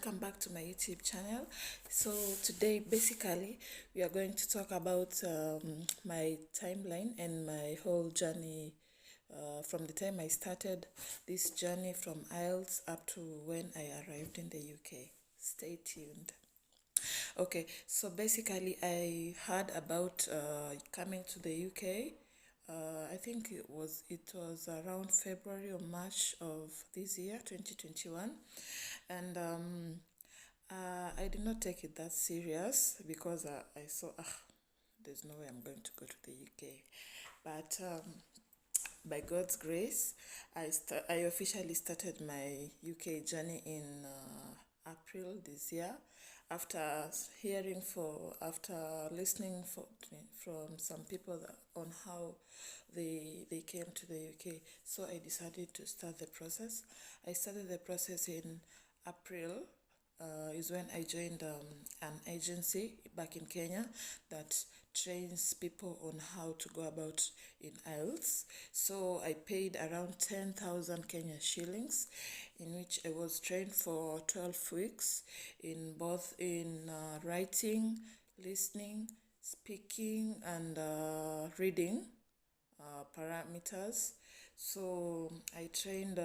welcome back to my YouTube channel. So today basically we are going to talk about my timeline and my whole journey from the time I started this journey from IELTS up to when I arrived in the UK. Stay tuned. Okay, so basically I heard about coming to the UK. I think it was around February or March of this year, 2021, and I did not take it that serious because I saw there's no way I'm going to go to the UK, but by God's grace, I officially started my UK journey in April this year, after after listening from some people on how they came to the UK. So I decided to start the process. I started the process in April. Is when I joined an agency back in Kenya that trains people on how to go about in IELTS. So I paid around 10,000 Kenya shillings, in which I was trained for 12 weeks in both in writing, listening, speaking, and reading parameters. So I trained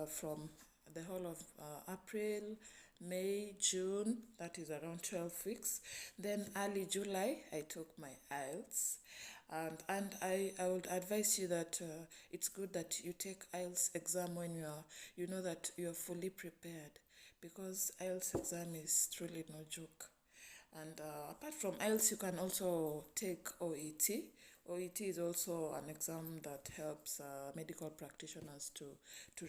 from the whole of April, May, June, that is around 12 weeks. Then early July, I took my IELTS. And I would advise you that it's good that you take IELTS exam when you know that you're fully prepared, because IELTS exam is truly no joke. And apart from IELTS, you can also take OET. OET is also an exam that helps medical practitioners to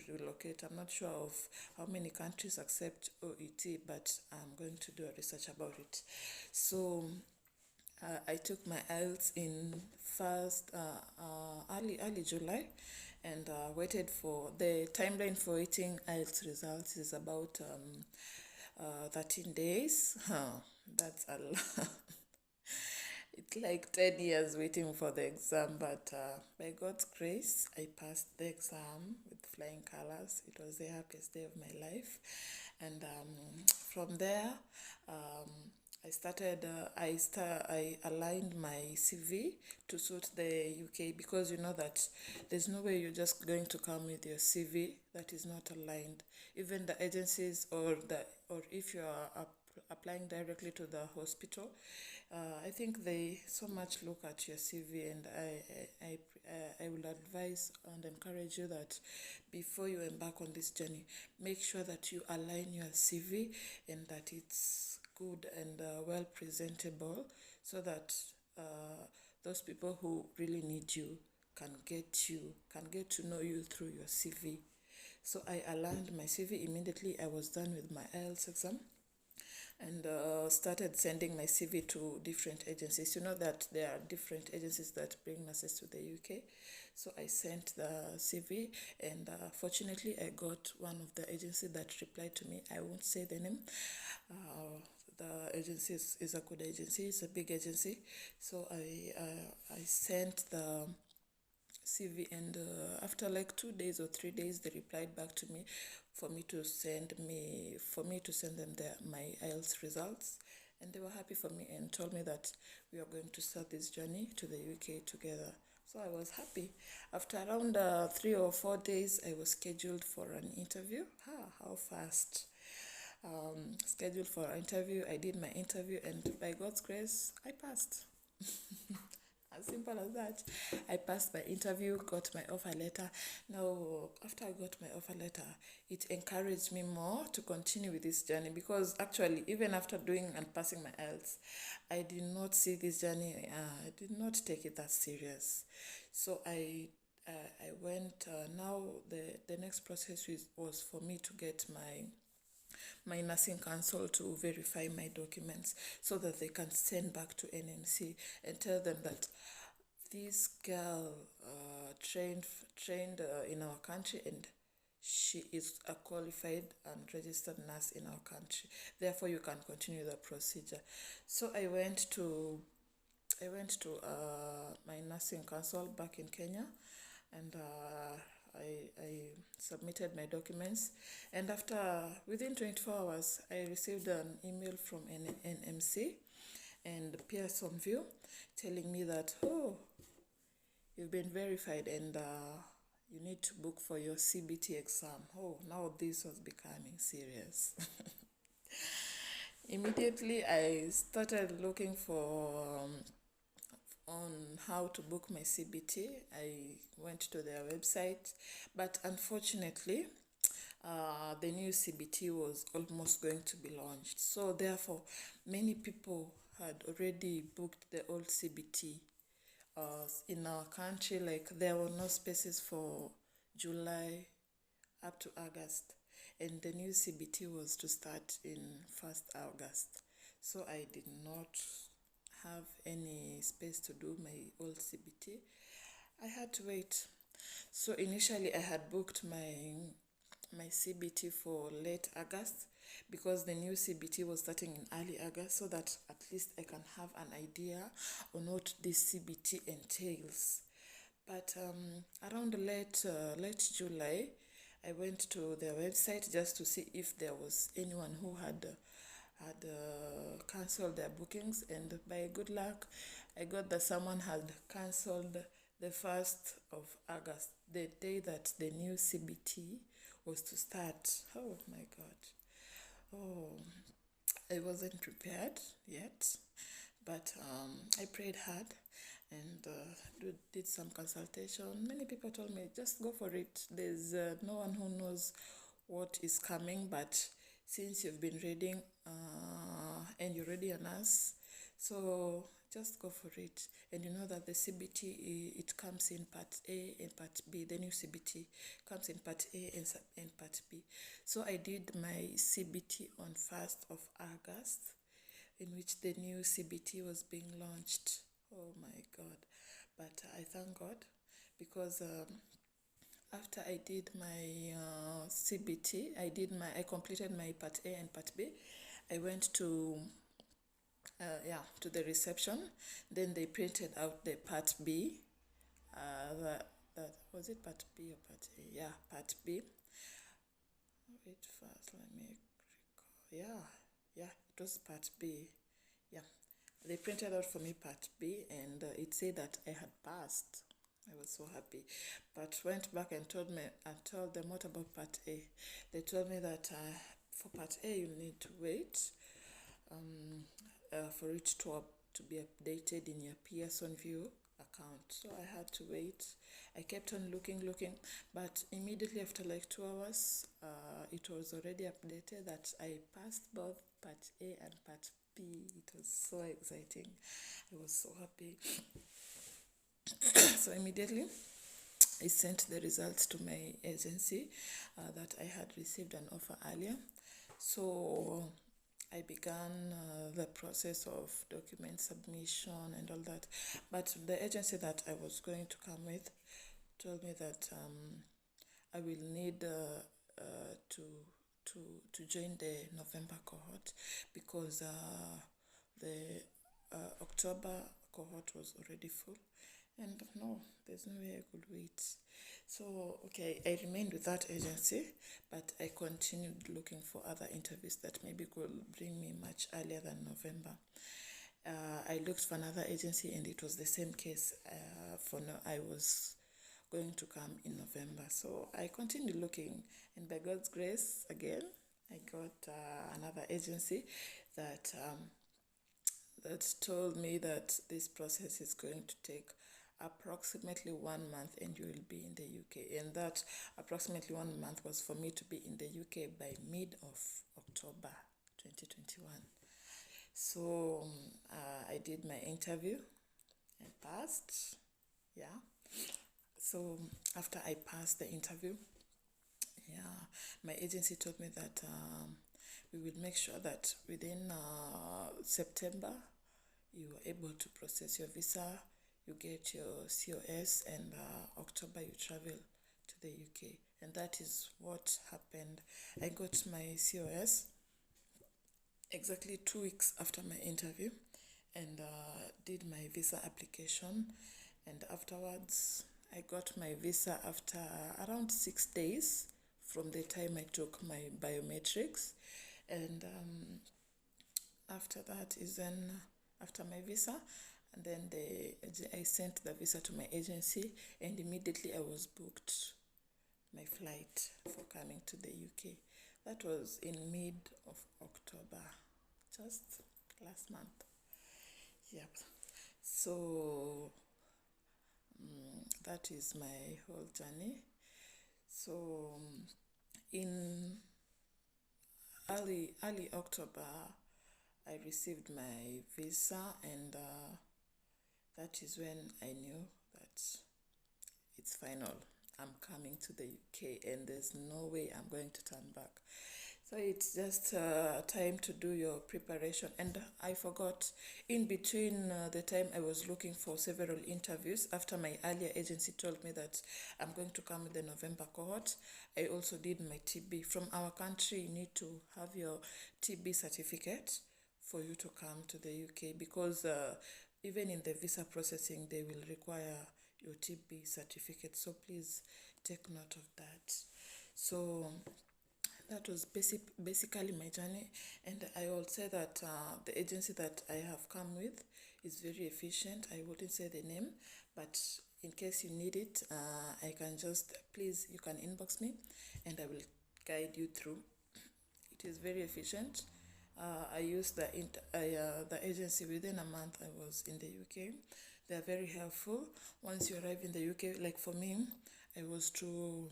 relocate. I'm not sure of how many countries accept OET, but I'm going to do a research about it. So I took my IELTS in early July, and waited for the timeline for waiting IELTS results is about 13 days. That's a lot. It's like 10 years waiting for the exam, but by God's grace, I passed the exam with flying colors. It was the happiest day of my life. And from there, um, I aligned my CV to suit the UK, because you know that there's no way you're just going to come with your CV that is not aligned. Even the agencies or if you are applying directly to the hospital, I think they so much look at your CV, and I will advise and encourage you that before you embark on this journey, make sure that you align your CV and that it's good and well presentable, so that those people who really need you can get to know you through your CV. So I aligned my CV immediately. I was done with my IELTS exam, and started sending my CV to different agencies. You know that there are different agencies that bring nurses to the UK. So I sent the CV, and fortunately I got one of the agencies that replied to me. I won't say the name. The agency is a good agency. It's a big agency. So I sent the CV, and after like 2 days or 3 days, they replied back to me for me to send them my IELTS results, and they were happy for me and told me that we are going to start this journey to the UK together. So I was happy. After around 3 or 4 days, I was scheduled for an interview. How fast! Scheduled for an interview. I did my interview, and by God's grace, I passed. As simple as that. I passed my interview, got my offer letter. Now, after I got my offer letter, it encouraged me more to continue with this journey, because actually, even after doing and passing my IELTS, I did not see this journey, I did not take it that serious. So I went, now the next process was for me to get my nursing council to verify my documents, so that they can send back to NMC and tell them that this girl trained in our country, and she is a qualified and registered nurse in our country. Therefore, you can continue the procedure. So I went to my nursing council back in Kenya, and I submitted my documents, and within 24 hours, I received an email from NMC and Pearsonville telling me that, oh, you've been verified and you need to book for your CBT exam. Oh, now this was becoming serious. Immediately, I started looking for on how to book my CBT. I went to their website, but unfortunately, the new CBT was almost going to be launched. So therefore, many people had already booked the old CBT. In our country, like there were no spaces for July up to August, and the new CBT was to start in 1st August. So I did not have any space to do my old CBT. I had to wait. So initially I had booked my CBT for late August because the new CBT was starting in early August, so that at least I can have an idea on what this CBT entails. But around late July, I went to their website just to see if there was anyone who had cancelled their bookings, and by good luck, I got that someone had cancelled the 1st of August, the day that the new CBT was to start. Oh my God. Oh, I wasn't prepared yet, but I prayed hard and did some consultation. Many people told me, just go for it. There's no one who knows what is coming, but since you've been reading and you're already a nurse, so just go for it. And you know that the CBT, it comes in part A and part B. The new CBT comes in part A and part B. So I did my CBT on 1st of August, in which the new CBT was being launched. Oh my God. But I thank God because after I did my CBT, I completed my part A and part B. I went to the reception. Then they printed out the part B. That was it, part B or part A? Yeah, part B. Wait first, let me recall. Yeah, it was part B. Yeah, they printed out for me part B, and it said that I had passed. I was so happy, but went back and told them, what about part A? They told me that for part A you need to wait for it to be updated in your Pearsonville account. So I had to wait. I kept on looking, but immediately after like 2 hours, it was already updated that I passed both part A and part B. It was so exciting. I was so happy. So immediately I sent the results to my agency that I had received an offer earlier. So I began the process of document submission and all that. But the agency that I was going to come with told me that I will need to join the November cohort because the October cohort was already full. And no, there's no way I could wait. So, okay, I remained with that agency, but I continued looking for other interviews that maybe could bring me much earlier than November. I looked for another agency, and it was the same case. For now, I was going to come in November. So I continued looking, and by God's grace, again, I got another agency that told me that this process is going to take approximately 1 month and you will be in the UK. And that approximately 1 month was for me to be in the UK by mid of October 2021. So I did my interview and passed. Yeah. So after I passed the interview, my agency told me that we will make sure that within September you are able to process your visa, you get your COS, and October you travel to the UK. And that is what happened. I got my COS exactly 2 weeks after my interview and did my visa application. And afterwards, I got my visa after around 6 days from the time I took my biometrics, and after that is then after my visa, and then I sent the visa to my agency, and immediately I was booked my flight for coming to the UK. That was in mid of October, just last month. Yep. So that is my whole journey. So in early October, I received my visa, and that is when I knew that it's final. I'm coming to the UK, and there's no way I'm going to turn back. So it's just time to do your preparation. And I forgot, in between the time I was looking for several interviews, after my earlier agency told me that I'm going to come with the November cohort, I also did my TB. From our country, you need to have your TB certificate for you to come to the UK, because even in the visa processing, they will require your TB certificate. So please take note of that. So that was basically my journey, and I will say that the agency that I have come with is very efficient. I wouldn't say the name, but in case you need it, I can just, please, you can inbox me and I will guide you through. It is very efficient. I used the agency within a month. I was in the UK. They are very helpful. Once you arrive in the UK, like for me, I was to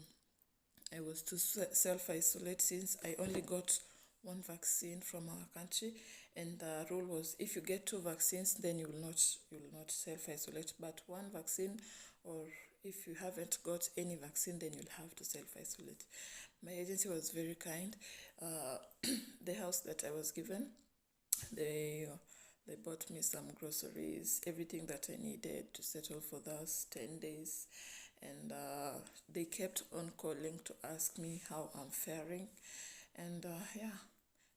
self-isolate, since I only got one vaccine from our country, and the rule was, if you get two vaccines, then you will not self-isolate, but one vaccine, or if you haven't got any vaccine, then you'll have to self-isolate. My agency was very kind. The house that I was given, they bought me some groceries, everything that I needed to settle for those 10 days. And they kept on calling to ask me how I'm faring. And yeah,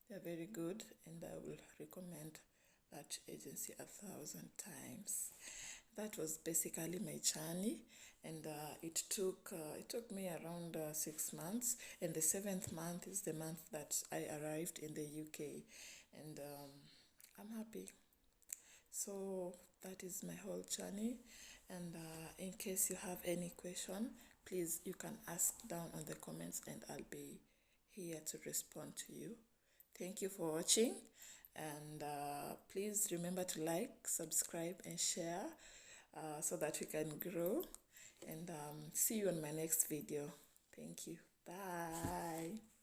they're very good, and I will recommend that agency 1,000 times. That was basically my journey, and it took me around 6 months, and the 7th month is the month that I arrived in the UK, and I'm happy. So that is my whole journey, and in case you have any question, please, you can ask down on the comments, and I'll be here to respond to you. Thank you for watching, and please remember to like, subscribe, and share, so that we can grow, and see you on my next video. Thank you. Bye.